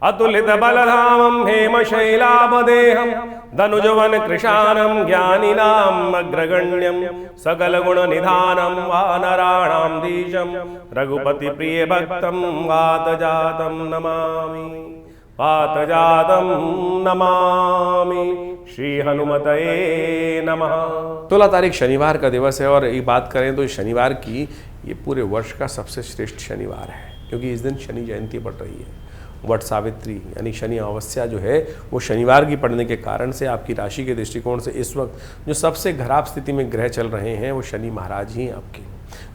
अतुलित बलधामं हेमशैलापदेहं धनुजवन कृशानं ज्ञानिनाम् अग्रगण्यं सकलगुणनिधानं वानराणां धीशं रघुपति प्रिय भक्तं वातजातं नमामि श्री हनुमतये नमः। 16 तारीख शनिवार का दिवस है और एक बात करें तो शनिवार की ये पूरे वर्ष का सबसे श्रेष्ठ शनिवार है, क्योंकि इस दिन शनि जयंती पड़ रही है। वट सावित्री यानी शनि अमावस्या जो है वो शनिवार की पड़ने के कारण से आपकी राशि के दृष्टिकोण से इस वक्त जो सबसे खराब स्थिति में ग्रह चल रहे हैं वो शनि महाराज ही हैं आपके,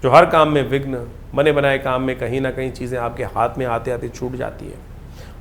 जो हर काम में विघ्न, बने बनाए काम में कहीं ना कहीं चीज़ें आपके हाथ में आते आते छूट जाती है।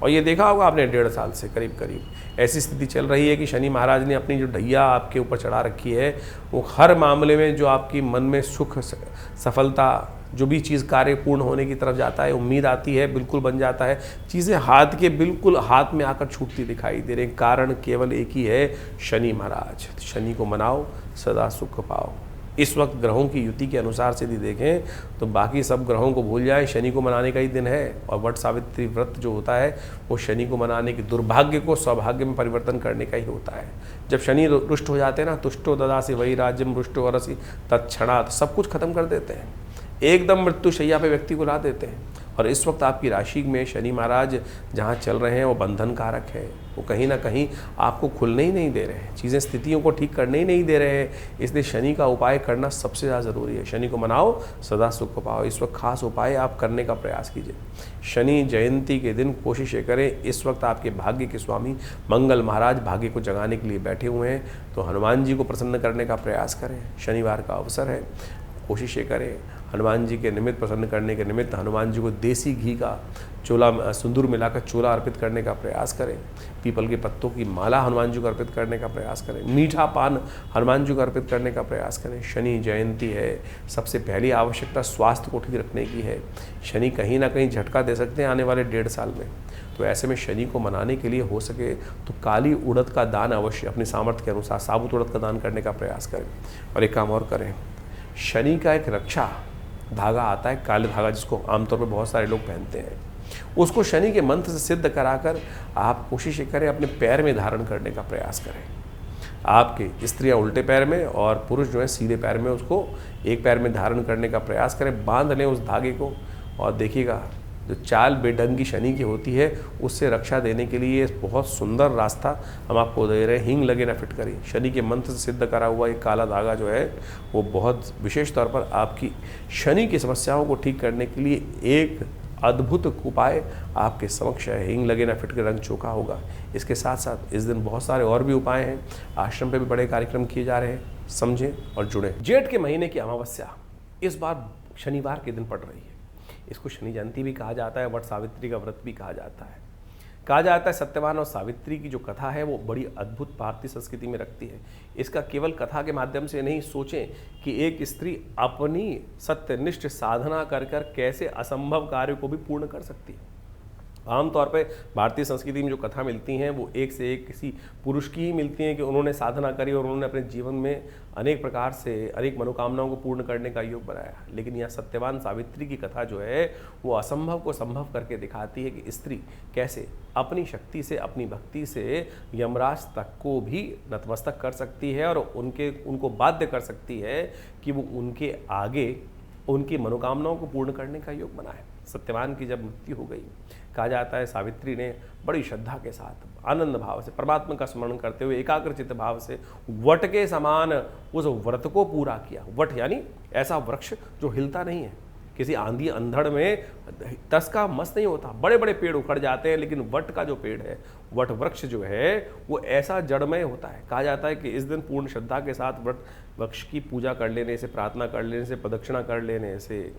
और ये देखा होगा आपने 1.5 साल से करीब ऐसी स्थिति चल रही है कि शनि महाराज ने अपनी जो ढैया आपके ऊपर चढ़ा रखी है वो हर मामले में जो आपकी मन में सुख सफलता, जो भी चीज़ कार्य पूर्ण होने की तरफ जाता है, उम्मीद आती है, बिल्कुल बन जाता है, चीज़ें हाथ के बिल्कुल हाथ में आकर छूटती दिखाई दे रही। कारण केवल एक ही है, शनि महाराज। शनि को मनाओ, सदा सुख पाओ। इस वक्त ग्रहों की युति के अनुसार से यदि देखें तो बाकी सब ग्रहों को भूल जाए, शनि को मनाने का ही दिन है। और वट सावित्री व्रत जो होता है वो शनि को मनाने की, दुर्भाग्य को सौभाग्य में परिवर्तन करने का ही होता है। जब शनि रुष्ट हो जाते हैं ना, तुष्टो ददासी वही राज्यम रुष्टो हरसी तत्क्षणात्, सब कुछ खत्म कर देते हैं, एकदम मृत्यु शैया पे व्यक्ति को ला देते हैं। और इस वक्त आपकी राशि में शनि महाराज जहाँ चल रहे हैं वो बंधन कारक है, वो कहीं ना कहीं आपको खुलने ही नहीं दे रहे हैं, चीज़ें स्थितियों को ठीक करने ही नहीं दे रहे हैं। इसलिए शनि का उपाय करना सबसे ज़्यादा ज़रूरी है। शनि को मनाओ, सदा सुख पाओ। इस वक्त खास उपाय आप करने का प्रयास कीजिए। शनि जयंती के दिन कोशिश ये करें, इस वक्त आपके भाग्य के स्वामी मंगल महाराज भाग्य को जगाने के लिए बैठे हुए हैं, तो हनुमान जी को प्रसन्न करने का प्रयास करें। शनिवार का अवसर है, कोशिश ये करें हनुमान जी के निमित्त, प्रसन्न करने के निमित्त हनुमान जी को देसी घी का चोला, सिंदूर मिलाकर चोला अर्पित करने का प्रयास करें। पीपल के पत्तों की माला हनुमान जी को अर्पित करने का प्रयास करें। मीठा पान हनुमान जी को अर्पित करने का प्रयास करें। शनि जयंती है, सबसे पहली आवश्यकता स्वास्थ्य को ठीक रखने की है। शनि कहीं ना कहीं झटका दे सकते हैं आने वाले 1.5 साल में, तो ऐसे में शनि को मनाने के लिए हो सके तो काली उड़द का दान अवश्य अपने सामर्थ्य के अनुसार साबुत उड़द का दान करने का प्रयास करें। और एक काम और करें, शनि का एक रक्षा धागा आता है, काले धागा, जिसको आमतौर पर बहुत सारे लोग पहनते हैं, उसको शनि के मंत्र से सिद्ध कराकर आप कोशिश करें अपने पैर में धारण करने का प्रयास करें। आपके स्त्रियां उल्टे पैर में और पुरुष जो है सीधे पैर में, उसको एक पैर में धारण करने का प्रयास करें। बांध लें उस धागे को और देखिएगा जो चाल बेढंगी शनि की होती है उससे रक्षा देने के लिए बहुत सुंदर रास्ता हम आपको दे रहे हैं। हींग लगे ना फिटकरी, शनि के मंत्र से सिद्ध करा हुआ एक काला धागा जो है वो बहुत विशेष तौर पर आपकी शनि की समस्याओं को ठीक करने के लिए एक अद्भुत उपाय आपके समक्ष है। हींग लगे ना फिटकर रंग चोखा होगा। इसके साथ साथ इस दिन बहुत सारे और भी उपाय हैं, आश्रम पे भी बड़े कार्यक्रम किए जा रहे हैं, समझें और जुड़ें। जेठ के महीने की अमावस्या इस बार शनिवार के दिन पड़ रही है। इसको शनि जयंती भी कहा जाता है, वट सावित्री का व्रत भी कहा जाता है। कहा जाता है सत्यवान और सावित्री की जो कथा है वो बड़ी अद्भुत भारतीय संस्कृति में रखती है। इसका केवल कथा के माध्यम से नहीं सोचें कि एक स्त्री अपनी सत्यनिष्ठ साधना कर कर कैसे असंभव कार्य को भी पूर्ण कर सकती है। आमतौर पे भारतीय संस्कृति में जो कथा मिलती हैं वो एक से एक किसी पुरुष की ही मिलती हैं कि उन्होंने साधना करी और उन्होंने अपने जीवन में अनेक प्रकार से अनेक मनोकामनाओं को पूर्ण करने का योग बनाया। लेकिन यहाँ सत्यवान सावित्री की कथा जो है वो असंभव को संभव करके दिखाती है कि स्त्री कैसे अपनी शक्ति से, अपनी भक्ति से यमराज तक को भी नतमस्तक कर सकती है और उनको बाध्य कर सकती है कि वो उनके आगे उनकी मनोकामनाओं को पूर्ण करने का योग बनाए। सत्यवान की जब मृत्यु हो गई, कहा जाता है सावित्री ने बड़ी श्रद्धा के साथ, आनंद भाव से, परमात्मा का स्मरण करते हुए एकाग्रचित्त भाव से वट के समान उस व्रत को पूरा किया। वट यानी ऐसा वृक्ष जो हिलता नहीं है, किसी आंधी अंधड़ में तस का मस नहीं होता, बड़े बड़े पेड़ उखड़ जाते हैं, लेकिन वट का जो पेड़ है, वट वृक्ष जो है वो ऐसा जड़मय होता है। कहा जाता है कि इस दिन पूर्ण श्रद्धा के साथ वट वृक्ष की पूजा कर लेने से, प्रार्थना कर लेने से, प्रदक्षिणा कर लेने से,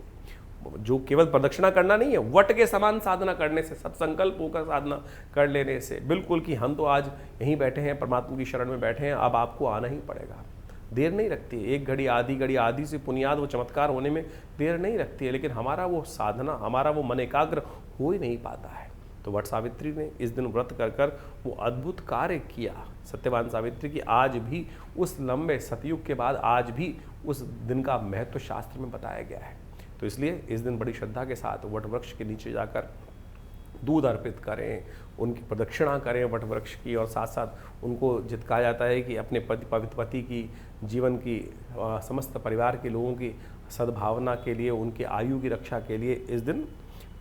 जो केवल प्रदक्षिणा करना नहीं है, वट के समान साधना करने से, सत्संकल्प होकर साधना कर लेने से, बिल्कुल कि हम तो आज यहीं बैठे हैं, परमात्मा की शरण में बैठे हैं, अब आपको आना ही पड़ेगा। देर नहीं लगती है, एक घड़ी आधी से पुनियाद वो चमत्कार होने में देर नहीं लगती है, लेकिन हमारा वो साधना, हमारा वो मन एकाग्र हो ही नहीं पाता है। तो वट सावित्री ने इस दिन व्रत कर कर वो अद्भुत कार्य किया। सत्यवान सावित्री की आज भी उस लंबे सतयुग के बाद आज भी उस दिन का महत्व शास्त्र में बताया गया है। तो इसलिए इस दिन बड़ी श्रद्धा के साथ वट वृक्ष के नीचे जाकर दूध अर्पित करें, उनकी प्रदक्षिणा करें वट वृक्ष की, और साथ साथ उनको जित कहा जाता है कि अपने पवित्र पति की जीवन की समस्त परिवार के लोगों की सद्भावना के लिए, उनकी आयु की रक्षा के लिए इस दिन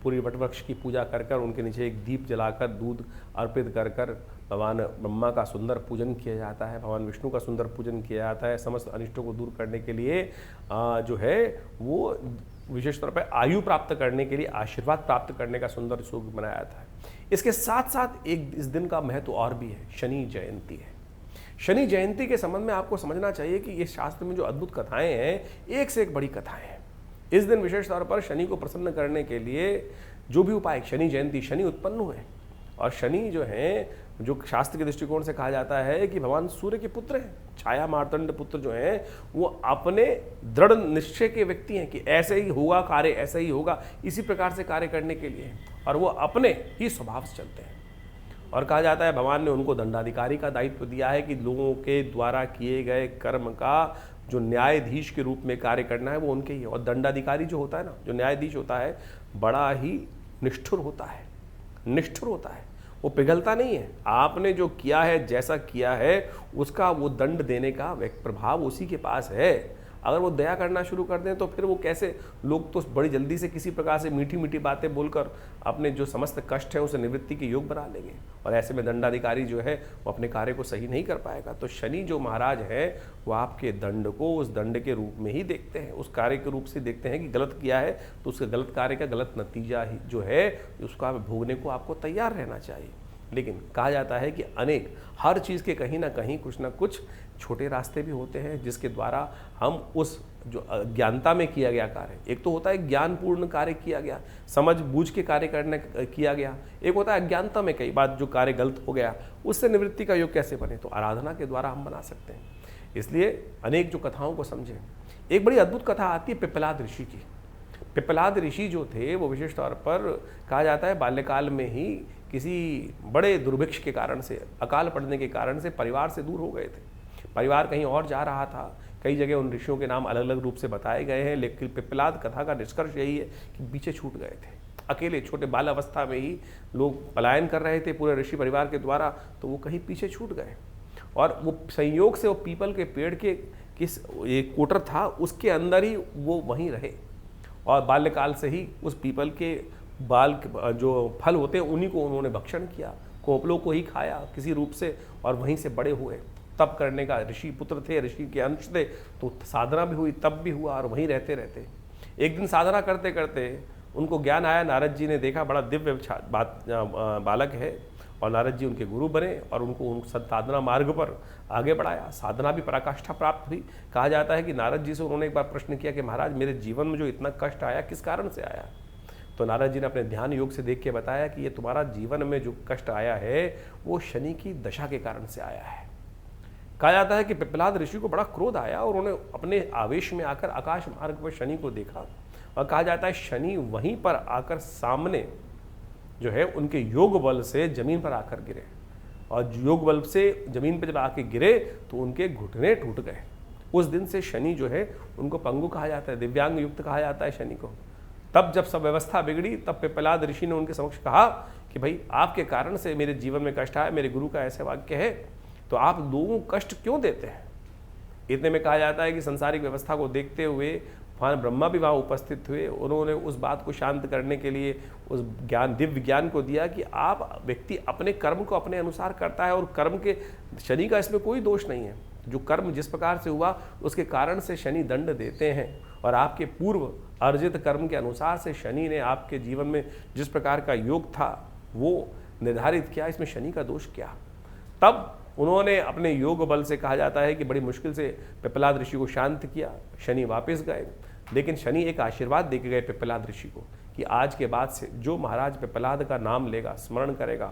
पूरी वट वृक्ष की पूजा कर कर, उनके नीचे एक दीप जलाकर दूध अर्पित कर कर भगवान ब्रह्मा का सुंदर पूजन किया जाता है, भगवान विष्णु का सुंदर पूजन किया जाता है। समस्त अनिष्टों को दूर करने के लिए जो है वो विशेष तौर पर आयु प्राप्त करने के लिए, आशीर्वाद प्राप्त करने का सुंदर योग बनाया जाता है। इसके साथ साथ एक इस दिन का महत्व और भी है, शनि जयंती है। शनि जयंती के संबंध में आपको समझना चाहिए कि ये शास्त्र में जो अद्भुत कथाएं हैं, एक से एक बड़ी कथाएं हैं। इस दिन विशेष तौर पर शनि को प्रसन्न करने के लिए जो भी उपाय, शनि जयंती, शनि उत्पन्न हुए, और शनि जो है, जो शास्त्र के दृष्टिकोण से कहा जाता है कि भगवान सूर्य के पुत्र हैं, छाया मार्तंड पुत्र जो हैं, वो अपने दृढ़ निश्चय के व्यक्ति हैं कि ऐसे ही होगा कार्य, ऐसा ही होगा, इसी प्रकार से कार्य करने के लिए, और वो अपने ही स्वभाव से चलते हैं। और कहा जाता है भगवान ने उनको दंडाधिकारी का दायित्व दिया है कि लोगों के द्वारा किए गए कर्म का जो न्यायाधीश के रूप में कार्य करना है वो उनके ही है। और दंडाधिकारी जो होता है ना, जो न्यायाधीश होता है, बड़ा ही निष्ठुर होता है, निष्ठुर होता है, वो पिघलता नहीं है। आपने जो किया है, जैसा किया है, उसका वो दंड देने का प्रभाव उसी के पास है। अगर वो दया करना शुरू कर दें तो फिर वो कैसे, लोग तो बड़ी जल्दी से किसी प्रकार से मीठी मीठी बातें बोलकर अपने जो समस्त कष्ट है उसे निवृत्ति के योग बना लेंगे, और ऐसे में दंडाधिकारी जो है वो अपने कार्य को सही नहीं कर पाएगा। तो शनि जो महाराज है वो आपके दंड को उस दंड के रूप में ही देखते हैं, उस कार्य के रूप से देखते हैं कि गलत किया है तो उसके गलत कार्य का गलत नतीजा ही जो है उसका भोगने को आपको तैयार रहना चाहिए। लेकिन कहा जाता है कि हर चीज़ के कहीं ना कहीं कुछ ना कुछ छोटे रास्ते भी होते हैं जिसके द्वारा हम उस जो अज्ञानता में किया गया कार्य, एक तो होता है ज्ञानपूर्ण कार्य किया गया, समझ बूझ के कार्य करने किया गया, एक होता है अज्ञानता में कई बार जो कार्य गलत हो गया, उससे निवृत्ति का योग कैसे बने, तो आराधना के द्वारा हम बना सकते हैं। इसलिए अनेक जो कथाओं को समझें। एक बड़ी अद्भुत कथा आती है पिप्पलाद ऋषि की। पिप्पलाद ऋषि जो थे वो विशेष तौर पर कहा जाता है बाल्यकाल में ही किसी बड़े दुर्भिक्ष के कारण से, अकाल पड़ने के कारण से परिवार से दूर हो गए थे। परिवार कहीं और जा रहा था, कई जगह उन ऋषियों के नाम अलग अलग रूप से बताए गए हैं, लेकिन पिप्पलाद कथा का निष्कर्ष यही है कि पीछे छूट गए थे। अकेले छोटे बाल अवस्था में ही लोग पलायन कर रहे थे पूरे ऋषि परिवार के द्वारा, तो वो कहीं पीछे छूट गए, और वो संयोग से वो पीपल के पेड़ के किस एक कोटर था उसके अंदर ही वो वहीं रहे, और बाल्यकाल से ही उस पीपल के बाल जो फल होते हैं उन्हीं को उन्होंने भक्षण किया, कोपलों को ही खाया किसी रूप से, और वहीं से बड़े हुए। तप करने का ऋषि पुत्र थे, ऋषि के अंश थे, तो साधना भी हुई, तप भी हुआ, और वहीं रहते रहते एक दिन साधना करते करते उनको ज्ञान आया। नारद जी ने देखा बड़ा दिव्य बालक है, और नारद जी उनके गुरु बने और उनको साधना मार्ग पर आगे बढ़ाया। साधना भी पराकाष्ठा प्राप्त हुई। कहा जाता है कि नारद जी से उन्होंने एक बार प्रश्न किया कि महाराज मेरे जीवन में जो इतना कष्ट आया किस कारण से आया, तो नारद जी ने अपने ध्यान योग से देख के बताया कि ये तुम्हारा जीवन में जो कष्ट आया है वो शनि की दशा के कारण से आया है। कहा जाता है कि पिप्पलाद ऋषि को बड़ा क्रोध आया और उन्होंने अपने आवेश में आकर आकाश मार्ग पर शनि को देखा, और कहा जाता है शनि वहीं पर आकर सामने जो है उनके योग बल से जमीन पर आकर गिरे, और योग बल से जमीन पर जब आके गिरे तो उनके घुटने टूट गए। उस दिन से शनि जो है उनको पंगु कहा जाता है, दिव्यांग युक्त कहा जाता है शनि को। तब जब सब व्यवस्था बिगड़ी तब पिप्पलाद ऋषि ने उनके समक्ष कहा कि भाई आपके कारण से मेरे जीवन में कष्ट आया, मेरे गुरु का ऐसे वाक्य है, तो आप लोगों को कष्ट क्यों देते हैं। इतने में कहा जाता है कि संसारिक व्यवस्था को देखते हुए भगवान ब्रह्मा भी वहाँ उपस्थित हुए। उन्होंने उस बात को शांत करने के लिए उस ज्ञान, दिव्य ज्ञान को दिया कि आप व्यक्ति अपने कर्म को अपने अनुसार करता है, और कर्म के शनि का इसमें कोई दोष नहीं है। जो कर्म जिस प्रकार से हुआ उसके कारण से शनि दंड देते हैं, और आपके पूर्व अर्जित कर्म के अनुसार से शनि ने आपके जीवन में जिस प्रकार का योग था वो निर्धारित किया, इसमें शनि का दोष क्या। तब उन्होंने अपने योग बल से कहा जाता है कि बड़ी मुश्किल से पिप्पलाद ऋषि को शांत किया। शनि वापस गए, लेकिन शनि एक आशीर्वाद दे के गए पिप्पलाद ऋषि को कि आज के बाद से जो महाराज पिप्पलाद का नाम लेगा, स्मरण करेगा,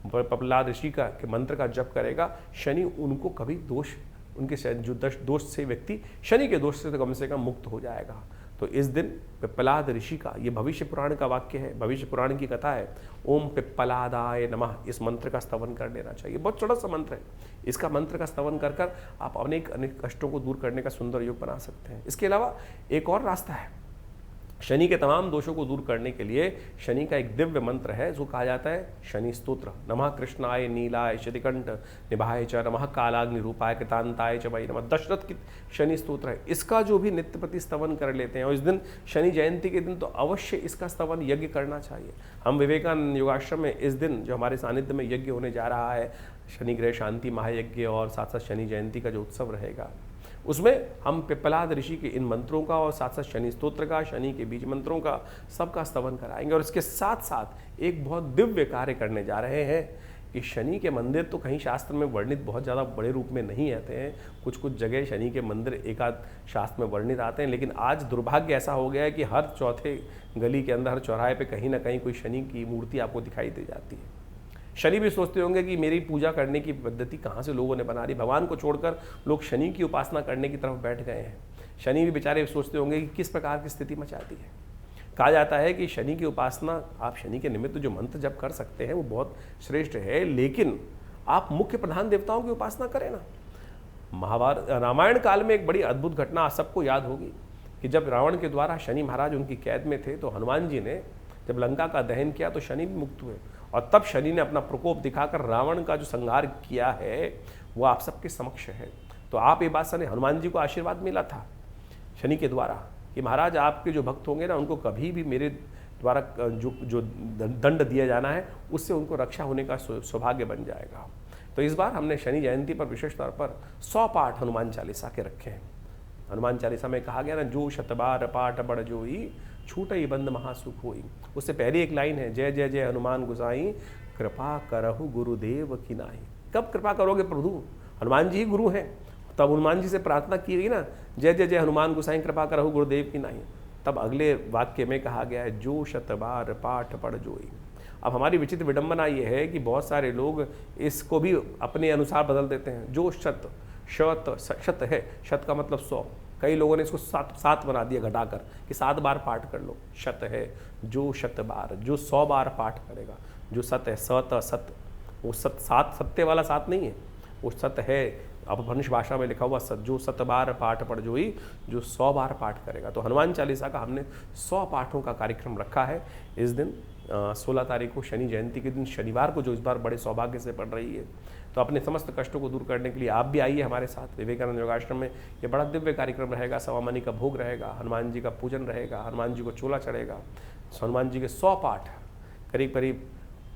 पिप्पलाद ऋषि का के मंत्र का जप करेगा, शनि उनको कभी दोष, उनके जो दोष से व्यक्ति शनि के दोष से कम मुक्त हो जाएगा। तो इस दिन पिप्पलाद ऋषि का, ये भविष्य पुराण का वाक्य है, भविष्य पुराण की कथा है। ओम पिप्पलादाय नमः, इस मंत्र का स्तवन कर लेना चाहिए। बहुत छोटा सा मंत्र है, इसका मंत्र का स्तवन कर कर आप अनेक अनेक कष्टों को दूर करने का सुंदर योग बना सकते हैं। इसके अलावा एक और रास्ता है, शनि के तमाम दोषों को दूर करने के लिए शनि का एक दिव्य मंत्र है जो कहा जाता है शनि स्तोत्र। नमः कृष्णाय नीलाय शतिकंठ निभाय च, नमः कालाग्नि रूपाय कृतांताय च वै नमः। दशरथ की शनि स्तोत्र है, इसका जो भी नित्य प्रति स्तवन कर लेते हैं और इस दिन शनि जयंती के दिन तो अवश्य इसका स्तवन यज्ञ करना चाहिए। हम विवेकानंद योगाश्रम में इस दिन जो हमारे सानिध्य में यज्ञ होने जा रहा है, शनि ग्रह शांति महायज्ञ और साथ साथ शनि जयंती का जो उत्सव रहेगा, उसमें हम पिप्पलाद ऋषि के इन मंत्रों का और साथ साथ शनि स्तोत्र का, शनि के बीज मंत्रों का सबका स्तवन कराएंगे। और इसके साथ साथ एक बहुत दिव्य कार्य करने जा रहे हैं कि शनि के मंदिर तो कहीं शास्त्र में वर्णित बहुत ज़्यादा बड़े रूप में नहीं आते हैं, कुछ कुछ जगह शनि के मंदिर एकाध शास्त्र में वर्णित आते हैं, लेकिन आज दुर्भाग्य ऐसा हो गया है कि हर चौथे गली के अंदर, हर चौराहे पे कहीं ना कहीं कोई शनि की मूर्ति आपको दिखाई दे जाती है। शनि भी सोचते होंगे कि मेरी पूजा करने की पद्धति कहाँ से लोगों ने बना दी, भगवान को छोड़कर लोग शनि की उपासना करने की तरफ बैठ गए हैं। शनि भी बेचारे सोचते होंगे कि किस प्रकार की स्थिति मचाती है। कहा जाता है कि शनि की उपासना, आप शनि के निमित्त जो मंत्र जप कर सकते हैं वो बहुत श्रेष्ठ है, लेकिन आप मुख्य प्रधान देवताओं की उपासना करें ना। महाभारत रामायण काल में एक बड़ी अद्भुत घटना आप सबको याद होगी कि जब रावण के द्वारा शनि महाराज उनकी कैद में थे तो हनुमान जी ने जब लंका का दहन किया तो शनि भी मुक्त हुए और तब शनि ने अपना प्रकोप दिखाकर रावण का जो संहार किया है वो आप सबके समक्ष है। तो आप ये बात सुने, हनुमान जी को आशीर्वाद मिला था शनि के द्वारा कि महाराज आपके जो भक्त होंगे ना उनको कभी भी मेरे द्वारा जो दंड दिया जाना है उससे उनको रक्षा होने का सौभाग्य बन जाएगा। तो इस बार हमने शनि जयंती पर विशेष तौर पर 100 पाठ हनुमान चालीसा के रखे हैं। हनुमान चालीसा में कहा गया ना, जो शतबार पाठ बड़ जोई छूटई बंद महासुख होई। उससे पहले एक लाइन है, जय जय जय हनुमान गुसाई कृपा करहु गुरुदेव की नाई। कब कृपा करोगे प्रभु? हनुमान जी ही गुरु हैं, तब हनुमान जी से प्रार्थना की गई ना, जय जय जय हनुमान गुसाई कृपा करहु गुरुदेव की नाई। तब अगले वाक्य में कहा गया है, जो शतबार पाठ पढ़ जोई। अब हमारी विचित्र विडंबना ये है कि बहुत सारे लोग इसको भी अपने अनुसार बदल देते हैं। जो शत है, शत का मतलब 100, कई लोगों ने इसको 7 बना दिया घटाकर कि 7 बार पाठ कर लो। शत है जो शत बार, जो 100 बार पाठ करेगा। जो सत है, सत, वो सात सत्य वाला 7 नहीं है, वो सत है अपभ्रंश भाषा में लिखा हुआ सत। जो 100 बार पाठ पढ़ जोई, जो 100 बार पाठ करेगा। तो हनुमान चालीसा का हमने 100 पाठों का कार्यक्रम रखा है इस दिन 16 तारीख को, शनि जयंती के दिन, शनिवार को, जो इस बार बड़े सौभाग्य से पड़ रही है। तो अपने समस्त कष्टों को दूर करने के लिए आप भी आइए हमारे साथ विवेकानंद योगाश्रम में। ये बड़ा दिव्य कार्यक्रम रहेगा। सवामनी का भोग रहेगा, हनुमान जी का पूजन रहेगा, हनुमान जी को चोला चढ़ेगा, हनुमान जी के 100 पाठ करीब करीब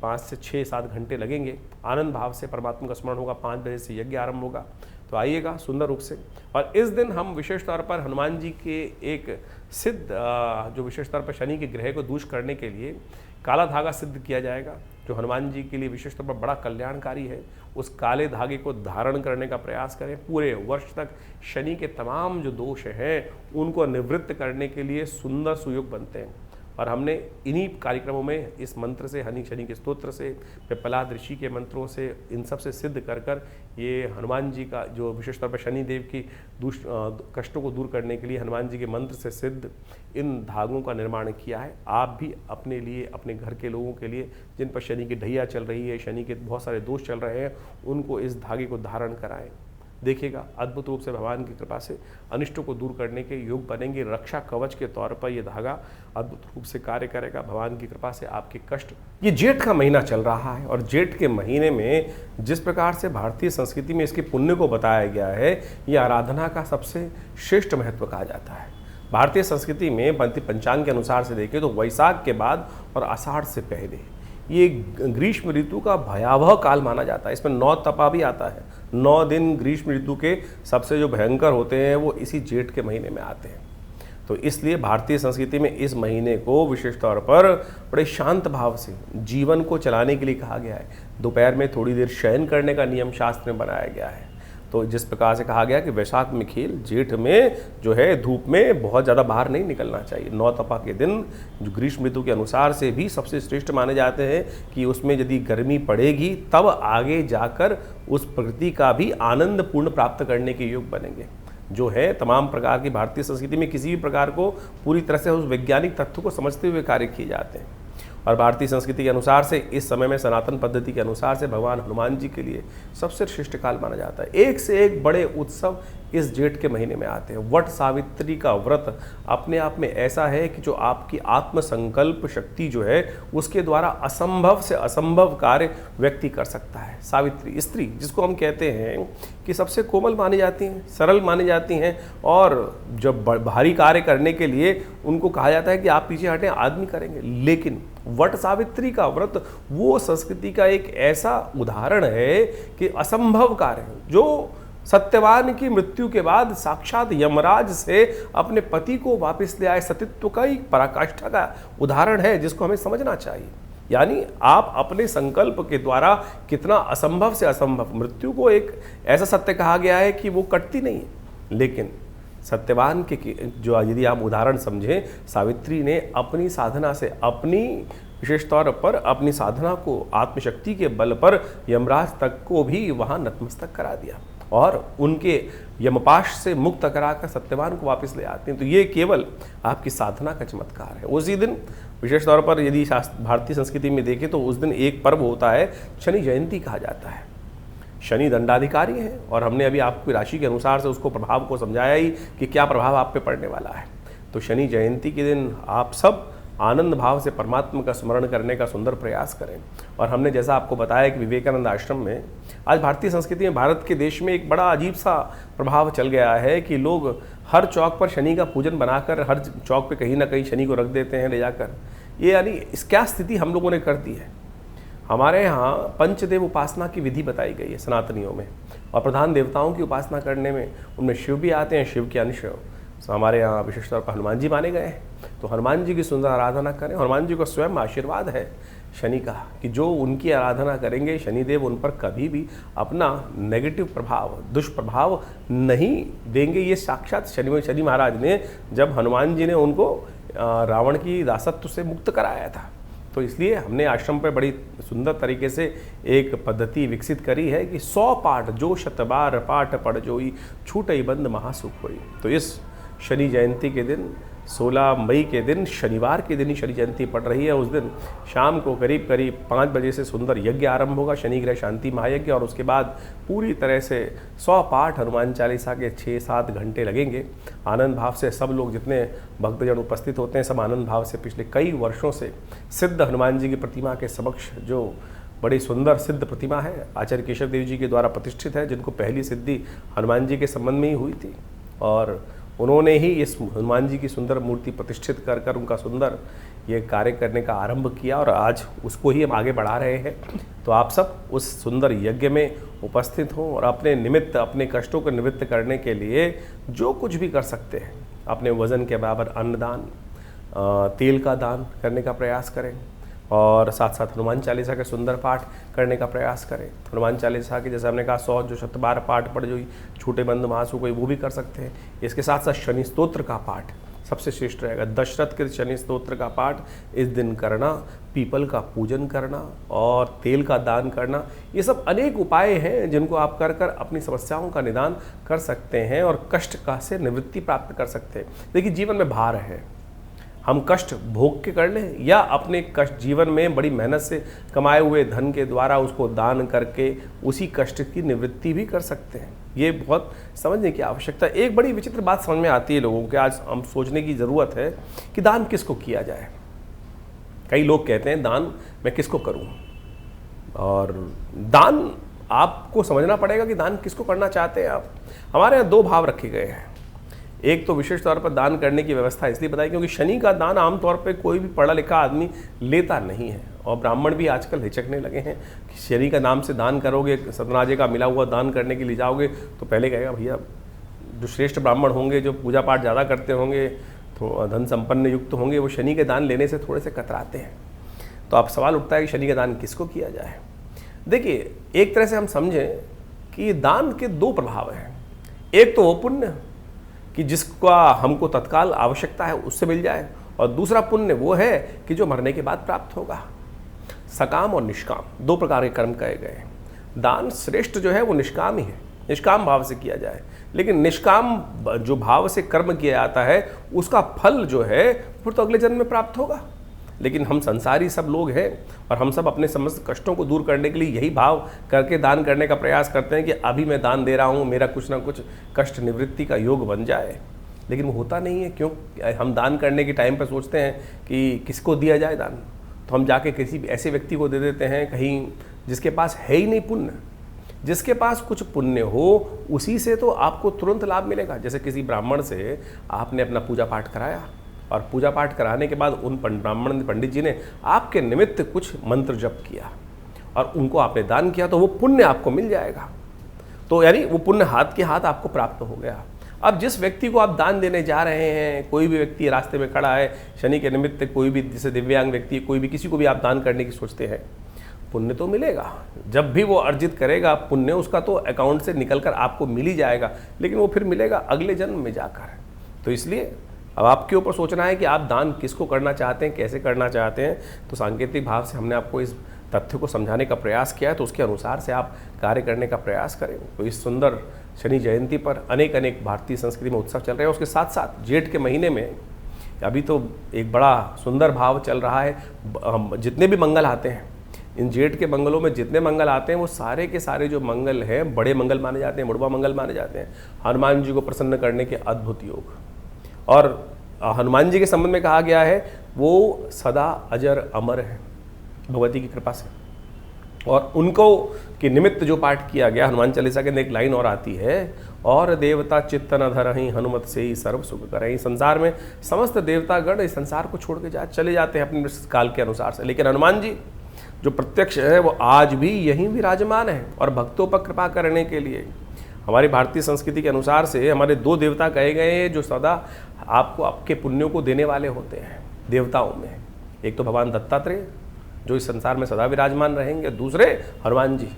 5 से 6-7 घंटे लगेंगे। आनंद भाव से परमात्मा का स्मरण होगा। 5 बजे से यज्ञ आरंभ होगा। तो आइएगा सुंदर रूप से। और इस दिन हम विशेष तौर पर हनुमान जी के एक सिद्ध जो विशेष तौर पर शनि के ग्रह को दूर करने के लिए काला धागा सिद्ध किया जाएगा, जो हनुमान जी के लिए विशेष तौर पर बड़ा कल्याणकारी है। उस काले धागे को धारण करने का प्रयास करें। पूरे वर्ष तक शनि के तमाम जो दोष हैं उनको निवृत्त करने के लिए सुंदर सुयोग बनते हैं। और हमने इन्हीं कार्यक्रमों में इस मंत्र से, शनि के स्तोत्र से, पिप्पलाद ऋषि के मंत्रों से, इन सब से सिद्ध कर कर ये हनुमान जी का जो विशेष तौर पर शनि देव की कष्टों को दूर करने के लिए हनुमान जी के मंत्र से सिद्ध इन धागों का निर्माण किया है। आप भी अपने लिए, अपने घर के लोगों के लिए जिन पर शनि की ढैया चल रही है, शनि के बहुत सारे दोष चल रहे हैं, उनको इस धागे को धारण कराएं। देखिएगा अद्भुत रूप से भगवान की कृपा से अनिष्टों को दूर करने के योग बनेंगे। रक्षा कवच के तौर पर यह धागा अद्भुत रूप से कार्य करेगा। भगवान की कृपा से आपके कष्ट। ये जेठ का महीना चल रहा है और जेठ के महीने में जिस प्रकार से भारतीय संस्कृति में इसके पुण्य को बताया गया है, ये आराधना का सबसे श्रेष्ठ महत्व कहा जाता है। भारतीय संस्कृति में पंचांग के अनुसार से देखें तो वैशाख के बाद और आषाढ़ से पहले ये ग्रीष्म ऋतु का भयावह काल माना जाता है। इसमें 9 तपा भी आता है। 9 दिन ग्रीष्म ऋतु के सबसे जो भयंकर होते हैं वो इसी जेठ के महीने में आते हैं। तो इसलिए भारतीय संस्कृति में इस महीने को विशेष तौर पर बड़े शांत भाव से जीवन को चलाने के लिए कहा गया है। दोपहर में थोड़ी देर शयन करने का नियम शास्त्र में बनाया गया है। तो जिस प्रकार से कहा गया कि वैशाख में खेल, जेठ में जो है धूप में बहुत ज़्यादा बाहर नहीं निकलना चाहिए। 9 तपा के दिन जो ग्रीष्म ऋतु के अनुसार से भी सबसे श्रेष्ठ माने जाते हैं कि उसमें यदि गर्मी पड़ेगी तब आगे जाकर उस प्रकृति का भी आनंद पूर्ण प्राप्त करने के योग बनेंगे। जो है तमाम प्रकार की भारतीय संस्कृति में किसी भी प्रकार को पूरी तरह से उस वैज्ञानिक तथ्य को समझते हुए कार्य किए जाते हैं। और भारतीय संस्कृति के अनुसार से इस समय में सनातन पद्धति के अनुसार से भगवान हनुमान जी के लिए सबसे श्रेष्ठ काल माना जाता है। एक से एक बड़े उत्सव इस जेठ के महीने में आते हैं। वट सावित्री का व्रत अपने आप में ऐसा है कि जो आपकी आत्मसंकल्प शक्ति जो है उसके द्वारा असंभव से असंभव कार्य व्यक्ति कर सकता है। सावित्री स्त्री जिसको हम कहते हैं कि सबसे कोमल मानी जाती हैं, सरल मानी जाती हैं, और जब भारी कार्य करने के लिए उनको कहा जाता है कि आप पीछे हटें, आदमी करेंगे। लेकिन वट सावित्री का व्रत वो संस्कृति का एक ऐसा उदाहरण है कि असंभव कार्य जो सत्यवान की मृत्यु के बाद साक्षात यमराज से अपने पति को वापस ले आए सतीत्व का एक पराकाष्ठा का उदाहरण है, जिसको हमें समझना चाहिए। यानी आप अपने संकल्प के द्वारा कितना असंभव से असंभव, मृत्यु को एक ऐसा सत्य कहा गया है कि वो कटती नहीं है, लेकिन सत्यवान के जो यदि आप उदाहरण समझें, सावित्री ने अपनी साधना से, अपनी विशेष तौर पर अपनी साधना को आत्मशक्ति के बल पर यमराज तक को भी वहाँ नतमस्तक करा दिया और उनके यमपाश से मुक्त कराकर सत्यवान को वापस ले आते हैं। तो ये केवल आपकी साधना का चमत्कार है। उसी दिन विशेष तौर पर यदि भारतीय संस्कृति में देखें तो उस दिन एक पर्व होता है, शनि जयंती कहा जाता है। शनि दंडाधिकारी है और हमने अभी आपकी राशि के अनुसार से उसको प्रभाव को समझाया ही कि क्या प्रभाव आप पे पड़ने वाला है। तो शनि जयंती के दिन आप सब आनंद भाव से परमात्मा का स्मरण करने का सुंदर प्रयास करें। और हमने जैसा आपको बताया कि विवेकानंद आश्रम में आज भारतीय संस्कृति में, भारत के देश में एक बड़ा अजीब सा प्रभाव चल गया है कि लोग हर चौक पर शनि का पूजन बनाकर हर चौक पे कहीं ना कहीं शनि को रख देते हैं ले जाकर। ये यानी इस क्या स्थिति हम लोगों ने कर दी है। हमारे यहाँ पंचदेव उपासना की विधि बताई गई है सनातनियों में, और प्रधान देवताओं की उपासना करने में उनमें शिव भी आते हैं, शिव के अंश हमारे यहाँ विशेष तौर पर हनुमान जी माने गए हैं। तो हनुमान जी की सुंदर आराधना करें। हनुमान जी का स्वयं आशीर्वाद है शनि का कि जो उनकी आराधना करेंगे शनिदेव उन पर कभी भी अपना नेगेटिव प्रभाव, दुष्प्रभाव नहीं देंगे। ये साक्षात शनि महाराज ने, जब हनुमान जी ने उनको रावण की दासत्व से मुक्त कराया था, तो इसलिए हमने आश्रम पर बड़ी सुंदर तरीके से एक पद्धति विकसित करी है कि 100 पाठ जो शतबार पाठ पढ़ जोई छूटई बंद महासुख होई। तो इस शनि जयंती के दिन 16 मई के दिन, शनिवार के दिन ही शनि जयंती पड़ रही है। उस दिन शाम को करीब 5 बजे से सुंदर यज्ञ आरंभ होगा, शनि ग्रह शांति महायज्ञ, और उसके बाद पूरी तरह से 100 पाठ हनुमान चालीसा के 6-7 घंटे लगेंगे। आनंद भाव से सब लोग, जितने भक्तजन उपस्थित होते हैं, सब आनंद भाव से पिछले कई वर्षों से सिद्ध हनुमान जी की प्रतिमा के समक्ष, जो बड़ी सुंदर सिद्ध प्रतिमा है, आचार्य केशव देव जी के द्वारा प्रतिष्ठित है, जिनको पहली सिद्धि हनुमान जी के संबंध में ही हुई थी, और उन्होंने ही इस हनुमान जी की सुंदर मूर्ति प्रतिष्ठित कर उनका सुंदर ये कार्य करने का आरंभ किया, और आज उसको ही हम आगे बढ़ा रहे हैं। तो आप सब उस सुंदर यज्ञ में उपस्थित हों और अपने निमित्त, अपने कष्टों को निवृत्त करने के लिए जो कुछ भी कर सकते हैं, अपने वजन के बराबर अन्नदान, तेल का दान करने का प्रयास करें, और साथ साथ हनुमान चालीसा के सुंदर पाठ करने का प्रयास करें। हनुमान चालीसा के जैसे हमने कहा 100 जो शतबार पाठ पढ़ जो छूटे बंद महासुख कोई, वो भी कर सकते हैं। इसके साथ साथ शनि स्तोत्र का पाठ सबसे श्रेष्ठ रहेगा। दशरथ के शनि स्तोत्र का पाठ इस दिन करना, पीपल का पूजन करना और तेल का दान करना, ये सब अनेक उपाय हैं जिनको आप कर अपनी समस्याओं का निदान कर सकते हैं और कष्ट का से निवृत्ति प्राप्त कर सकते हैं। देखिए, जीवन में भार है, हम कष्ट भोग के कर लें या अपने कष्ट जीवन में बड़ी मेहनत से कमाए हुए धन के द्वारा उसको दान करके उसी कष्ट की निवृत्ति भी कर सकते हैं। ये बहुत समझने की आवश्यकता है। एक बड़ी विचित्र बात समझ में आती है लोगों के, आज हम सोचने की ज़रूरत है कि दान किसको किया जाए। कई लोग कहते हैं दान मैं किसको करूं, और दान आपको समझना पड़ेगा कि दान किसको करना चाहते हैं आप। हमारे यहाँ 2 भाव रखे गए हैं। एक तो विशेष तौर पर दान करने की व्यवस्था इसलिए बताई क्योंकि शनि का दान आमतौर पे कोई भी पढ़ा लिखा आदमी लेता नहीं है, और ब्राह्मण भी आजकल हिचकने लगे हैं कि शनि का नाम से दान करोगे, सतनाजे का मिला हुआ दान करने के लिए जाओगे तो पहले कहेगा भैया जो श्रेष्ठ ब्राह्मण होंगे, जो पूजा पाठ ज़्यादा करते होंगे, तो धन संपन्न युक्त होंगे, वो शनि के दान लेने से थोड़े से कतराते हैं। तो अब सवाल उठता है कि शनि का दान किसको किया जाए। देखिए, एक तरह से हम समझें कि दान के 2 प्रभाव हैं। एक तो वो पुण्य कि जिसका हमको तत्काल आवश्यकता है उससे मिल जाए, और दूसरा पुण्य वो है कि जो मरने के बाद प्राप्त होगा। सकाम और निष्काम 2 प्रकार के कर्म कहे गए हैं। दान श्रेष्ठ जो है वो निष्काम ही है, निष्काम भाव से किया जाए, लेकिन निष्काम जो भाव से कर्म किया जाता है उसका फल जो है फिर तो अगले जन्म में प्राप्त होगा। लेकिन हम संसारी सब लोग हैं और हम सब अपने समस्त कष्टों को दूर करने के लिए यही भाव करके दान करने का प्रयास करते हैं कि अभी मैं दान दे रहा हूँ, मेरा कुछ ना कुछ कष्ट निवृत्ति का योग बन जाए। लेकिन वो होता नहीं है। क्यों? हम दान करने के टाइम पर सोचते हैं कि किसको दिया जाए दान, तो हम जाके किसी ऐसे व्यक्ति को दे देते हैं कहीं जिसके पास है ही नहीं पुण्य। जिसके पास कुछ पुण्य हो उसी से तो आपको तुरंत लाभ मिलेगा। जैसे किसी ब्राह्मण से आपने अपना पूजा पाठ कराया और पूजा पाठ कराने के बाद उन ब्राह्मण पंडित जी ने आपके निमित्त कुछ मंत्र जप किया और उनको आपने दान किया, तो वो पुण्य आपको मिल जाएगा। तो यानी वो पुण्य हाथ के हाथ आपको प्राप्त हो गया। अब जिस व्यक्ति को आप दान देने जा रहे हैं, कोई भी व्यक्ति रास्ते में खड़ा है, शनि के निमित्त कोई भी जैसे दिव्यांग व्यक्ति, कोई भी किसी को भी आप दान करने की सोचते हैं, पुण्य तो मिलेगा। जब भी वो अर्जित करेगा पुण्य, उसका तो अकाउंट से निकलकर आपको मिल ही जाएगा, लेकिन वो फिर मिलेगा अगले जन्म में जाकर। तो इसलिए अब आपके ऊपर सोचना है कि आप दान किसको करना चाहते हैं, कैसे करना चाहते हैं। तो सांकेतिक भाव से हमने आपको इस तथ्य को समझाने का प्रयास किया है, तो उसके अनुसार से आप कार्य करने का प्रयास करें। तो इस सुंदर शनि जयंती पर अनेक भारतीय संस्कृति में उत्सव चल रहे हैं। उसके साथ साथ जेठ के महीने में अभी तो एक बड़ा सुंदर भाव चल रहा है। जितने भी मंगल आते हैं, इन जेठ के मंगलों में जितने मंगल आते हैं वो सारे के सारे जो मंगल हैं बड़े मंगल माने जाते हैं, मुड़वा मंगल माने जाते हैं। हनुमान जी को प्रसन्न करने के अद्भुत योग। और हनुमान जी के संबंध में कहा गया है वो सदा अजर अमर है भगवती की कृपा से, और उनको के निमित्त जो पाठ किया गया हनुमान चालीसा के अंदर एक लाइन और आती है, और देवता चित्त न धरहि हनुमत से ही सर्व सुख करहि। संसार में समस्त देवतागण इस संसार को छोड़ के चले जाते हैं अपने काल के अनुसार से, लेकिन हनुमान जी जो प्रत्यक्ष है वो आज भी यहीं विराजमान है और भक्तों पर कृपा करने के लिए। हमारी भारतीय संस्कृति के अनुसार से हमारे दो देवता कहे गए हैं जो सदा आपको आपके पुण्यों को देने वाले होते हैं देवताओं में। एक तो भगवान दत्तात्रेय जो इस संसार में सदा विराजमान रहेंगे, दूसरे हनुमान जी,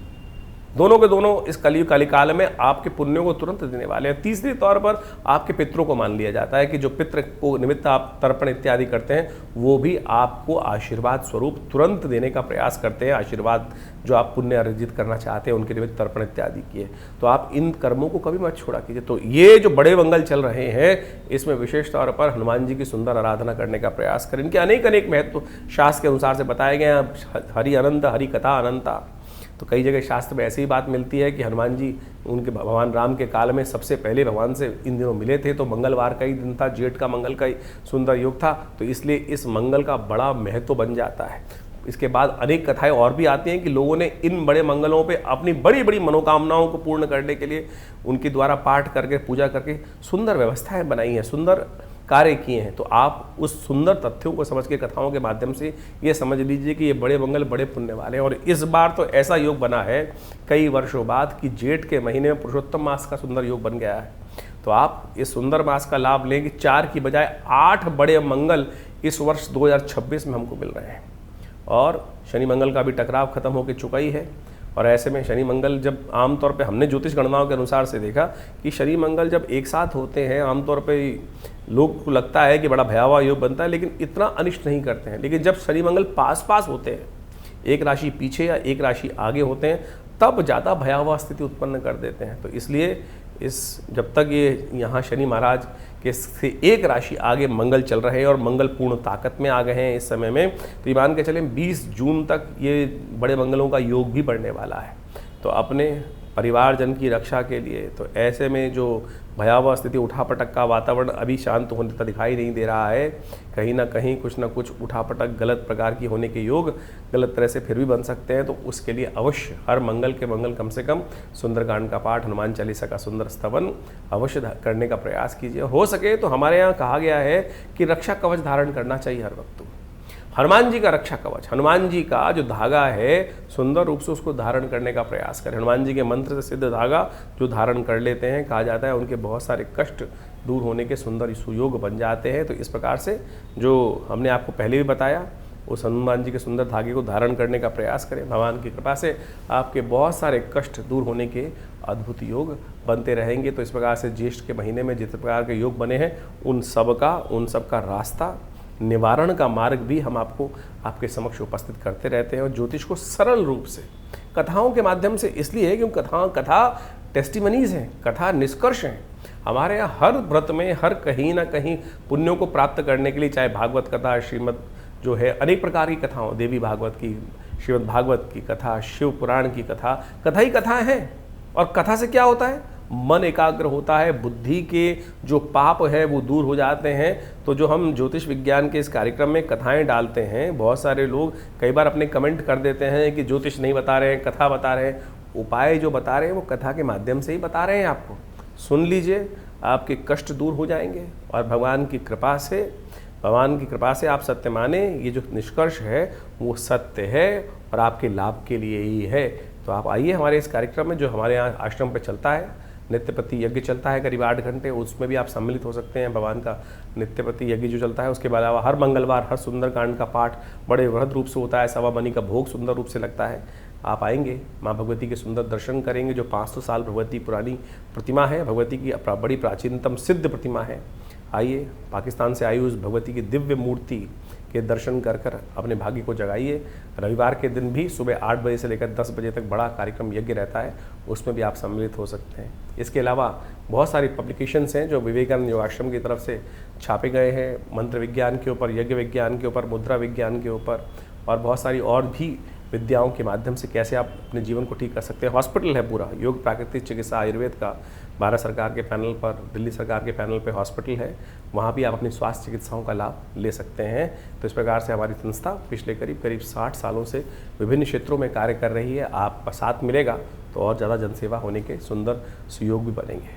दोनों के दोनों इस कलयुग कालिकाल में आपके पुण्यों को तुरंत देने वाले हैं। तीसरे तौर पर आपके पितरों को मान लिया जाता है कि जो पितृ को निमित्त आप तर्पण इत्यादि करते हैं वो भी आपको आशीर्वाद स्वरूप तुरंत देने का प्रयास करते हैं। आशीर्वाद जो आप पुण्य अर्जित करना चाहते हैं उनके निमित्त तर्पण इत्यादि किए, तो आप इन कर्मों को कभी मत छोड़ा कीजिए। तो ये जो बड़े मंगल चल रहे हैं इसमें विशेष तौर पर हनुमान जी की सुंदर आराधना करने का प्रयास करें। इनके अनेक महत्व शास्त्र के अनुसार से बताए गए हैं। हरि अनंत हरि कथा अनंता, तो कई जगह शास्त्र में ऐसी ही बात मिलती है कि हनुमान जी उनके भगवान राम के काल में सबसे पहले भगवान से इन दिनों मिले थे, तो मंगलवार का ही दिन था, जेठ का मंगल का ही सुंदर योग था, तो इसलिए इस मंगल का बड़ा महत्व बन जाता है। इसके बाद अनेक कथाएं और भी आती हैं कि लोगों ने इन बड़े मंगलों पे अपनी बड़ी बड़ी मनोकामनाओं को पूर्ण करने के लिए उनके द्वारा पाठ करके पूजा करके सुंदर व्यवस्थाएं बनाई हैं, सुंदर कार्य किए हैं। तो आप उस सुंदर तथ्यों को समझ के कथाओं के माध्यम से ये समझ लीजिए कि ये बड़े मंगल बड़े पुण्य वाले हैं। और इस बार तो ऐसा योग बना है कई वर्षों बाद कि जेठ के महीने में पुरुषोत्तम मास का सुंदर योग बन गया है। तो आप इस सुंदर मास का लाभ लें कि 4 की बजाय 8 बड़े मंगल इस वर्ष 2026 में हमको मिल रहे हैं। और शनि मंगल का भी टकराव खत्म होकर चुका ही है। और ऐसे में शनि मंगल जब आमतौर पे हमने ज्योतिष गणनाओं के अनुसार से देखा कि शनि मंगल जब एक साथ होते हैं आमतौर पे लोग को लगता है कि बड़ा भयावह योग बनता है, लेकिन इतना अनिष्ट नहीं करते हैं। लेकिन जब शनि मंगल पास पास होते हैं, एक राशि पीछे या एक राशि आगे होते हैं, तब ज़्यादा भयावह स्थिति उत्पन्न कर देते हैं। तो इसलिए जब तक ये यहाँ शनि महाराज के से एक राशि आगे मंगल चल रहे हैं और मंगल पूर्ण ताकत में आ गए हैं इस समय में, तो ये मान के चलें 20 जून तक ये बड़े मंगलों का योग भी बढ़ने वाला है। तो अपने परिवारजन की रक्षा के लिए तो ऐसे में जो भयावह स्थिति उठापटक का वातावरण अभी शांत होने तक दिखाई नहीं दे रहा है, कहीं ना कहीं कुछ ना कुछ उठापटक गलत प्रकार की होने के योग गलत तरह से फिर भी बन सकते हैं। तो उसके लिए अवश्य हर मंगल के मंगल कम से कम सुंदरकांड का पाठ, हनुमान चालीसा का सुंदर स्तवन अवश्य करने का प्रयास कीजिए। हो सके तो हमारे यहाँ कहा गया है कि रक्षा कवच धारण करना चाहिए हर वक्त। हनुमान जी का रक्षा कवच, हनुमान जी का जो धागा है सुंदर रूप से उसको धारण करने का प्रयास करें। हनुमान जी के मंत्र से सिद्ध धागा जो धारण कर लेते हैं, कहा जाता है उनके बहुत सारे कष्ट दूर होने के सुंदर सुयोग बन जाते हैं। तो इस प्रकार से जो हमने आपको पहले भी बताया उस हनुमान जी के सुंदर धागे को धारण करने का प्रयास करें। भगवान की कृपा से आपके बहुत सारे कष्ट दूर होने के अद्भुत योग बनते रहेंगे। तो इस प्रकार से ज्येष्ठ के महीने में जितने प्रकार के योग बने हैं उन सब का रास्ता, निवारण का मार्ग भी हम आपको आपके समक्ष उपस्थित करते रहते हैं। और ज्योतिष को सरल रूप से कथाओं के माध्यम से इसलिए है क्योंकि कथा टेस्टिमनीज हैं, कथा निष्कर्ष हैं। हमारे यहाँ हर व्रत में हर कहीं ना कहीं पुण्यों को प्राप्त करने के लिए, चाहे भागवत कथा, श्रीमद् जो है अनेक प्रकार की कथाओं, देवी भागवत की, श्रीमद् भागवत की कथा, शिव पुराण की कथा, कथा ही कथाएं हैं। और कथा से क्या होता है? मन एकाग्र होता है, बुद्धि के जो पाप है वो दूर हो जाते हैं। तो जो हम ज्योतिष विज्ञान के इस कार्यक्रम में कथाएं डालते हैं, बहुत सारे लोग कई बार अपने कमेंट कर देते हैं कि ज्योतिष नहीं बता रहे हैं, कथा बता रहे हैं। उपाय जो बता रहे हैं वो कथा के माध्यम से ही बता रहे हैं आपको। सुन लीजिए, आपके कष्ट दूर हो जाएंगे और भगवान की कृपा से आप सत्य माने, ये जो निष्कर्ष है वो सत्य है और आपके लाभ के लिए ही है। तो आप आइए हमारे इस कार्यक्रम में, जो हमारे यहाँ आश्रम पे चलता है, नित्यपति यज्ञ चलता है करीब 8 घंटे, उसमें भी आप सम्मिलित हो सकते हैं। भगवान का नित्यपति यज्ञ जो चलता है, उसके अलावा हर मंगलवार हर सुंदरकांड का पाठ बड़े वृहद रूप से होता है। सवा मनी का भोग सुंदर रूप से लगता है। आप आएंगे, माँ भगवती के सुंदर दर्शन करेंगे। जो 500 साल भगवती पुरानी प्रतिमा है, भगवती की बड़ी प्राचीनतम सिद्ध प्रतिमा है। आइए, पाकिस्तान से आई उस भगवती की दिव्य मूर्ति के दर्शन कर अपने भाग्य को जगाइए। रविवार के दिन भी सुबह 8 बजे से लेकर 10 बजे तक बड़ा कार्यक्रम यज्ञ रहता है, उसमें भी आप सम्मिलित हो सकते हैं। इसके अलावा बहुत सारी पब्लिकेशंस हैं जो विवेकानंद योगाश्रम की तरफ से छापे गए हैं, मंत्र विज्ञान के ऊपर, यज्ञ विज्ञान के ऊपर, मुद्रा विज्ञान के ऊपर, और बहुत सारी और भी विद्याओं के माध्यम से कैसे आप अपने जीवन को ठीक कर सकते हैं। हॉस्पिटल है पूरा, योग प्राकृतिक चिकित्सा आयुर्वेद का, भारत सरकार के पैनल पर, दिल्ली सरकार के पैनल पे हॉस्पिटल है। वहाँ भी आप अपनी स्वास्थ्य चिकित्साओं का लाभ ले सकते हैं। तो इस प्रकार से हमारी संस्था पिछले करीब 60 सालों से विभिन्न क्षेत्रों में कार्य कर रही है। आपका साथ मिलेगा तो और ज़्यादा जनसेवा होने के सुंदर सुयोग भी बनेंगे।